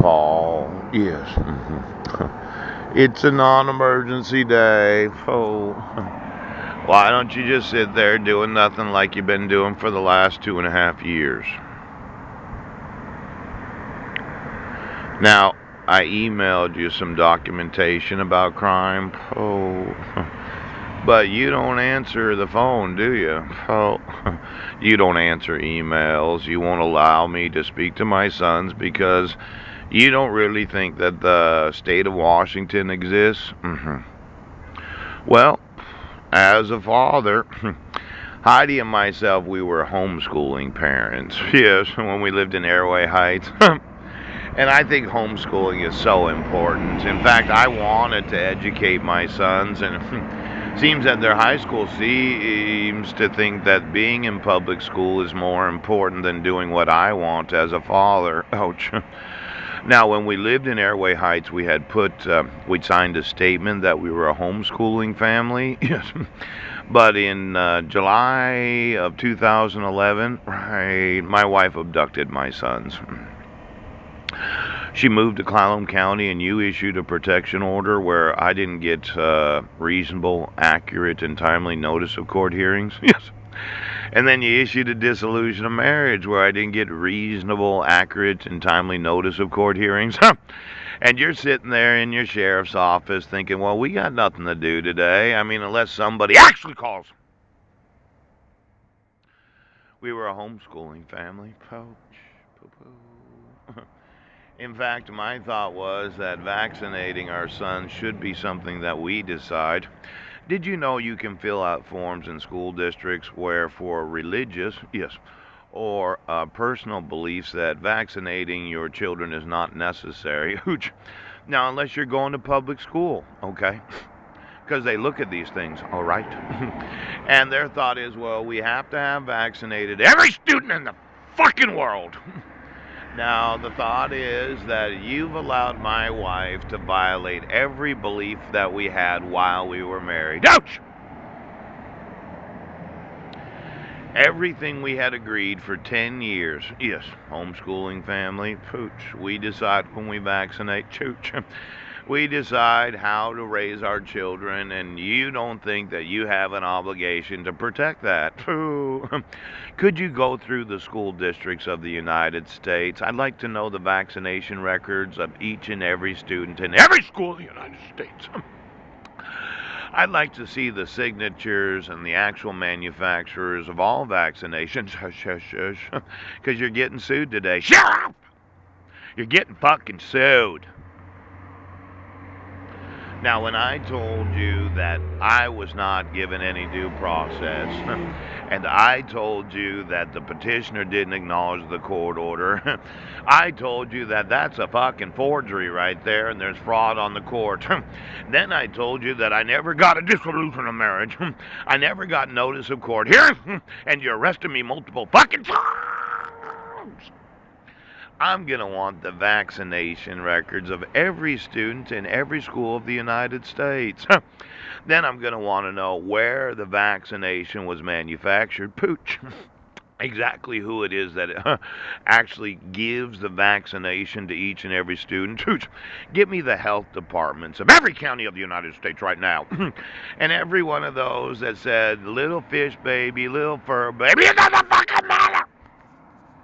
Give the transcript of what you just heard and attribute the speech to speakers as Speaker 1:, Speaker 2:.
Speaker 1: call. Yes. It's a non-emergency day. Oh. Why don't you just sit there doing nothing like you've been doing for the last 2.5 years? Now, I emailed you some documentation about crime. Oh. But you don't answer the phone, do you? Oh. You don't answer emails. You won't allow me to speak to my sons because you don't really think that the state of Washington exists? Well, as a father, Heidi and myself, we were homeschooling parents. Yes, when we lived in Airway Heights. And I think homeschooling is so important. In fact, I wanted to educate my sons, and it seems that their high school seems to think that being in public school is more important than doing what I want as a father. Ouch. Now, when we lived in Airway Heights, we'd signed a statement that we were a homeschooling family. Yes. But in July of 2011, right, my wife abducted my sons. She moved to Clallam County, and you issued a protection order where I didn't get reasonable, accurate, and timely notice of court hearings. Yes. And then you issued a dissolution of marriage where I didn't get reasonable, accurate, and timely notice of court hearings. And you're sitting there in your sheriff's office thinking, well, we got nothing to do today. I mean, unless somebody actually calls. We were a homeschooling family. Pouch. Poo-poo. In fact, my thought was that vaccinating our sons should be something that we decide. Did you know you can fill out forms in school districts where for religious, yes, or personal beliefs that vaccinating your children is not necessary? Now, unless you're going to public school, okay? Because they look at these things, all right? And their thought is, well, we have to have vaccinated every student in the fucking world. Now, the thought is that you've allowed my wife to violate every belief that we had while we were married. Ouch! Everything we had agreed for 10 years. Yes, homeschooling family, pooch. We decide when we vaccinate, chooch. We decide how to raise our children, and you don't think that you have an obligation to protect that. Could you go through the school districts of the United States? I'd like to know the vaccination records of each and every student in every school in the United States. I'd like to see the signatures and the actual manufacturers of all vaccinations. Hush, hush, hush. Because you're getting sued today. Shut up! You're getting fucking sued. Now, when I told you that I was not given any due process, and I told you that the petitioner didn't acknowledge the court order, I told you that that's a fucking forgery right there, and there's fraud on the court. Then I told you that I never got a dissolution of marriage. I never got notice of court hearing, and you arrested me multiple fucking times. I'm going to want the vaccination records of every student in every school of the United States. Then I'm going to want to know where the vaccination was manufactured. Pooch. Exactly who it is that actually gives the vaccination to each and every student. Pooch. Give me the health departments of every county of the United States right now. And every one of those that said, little fish baby, little fur baby, motherfucker!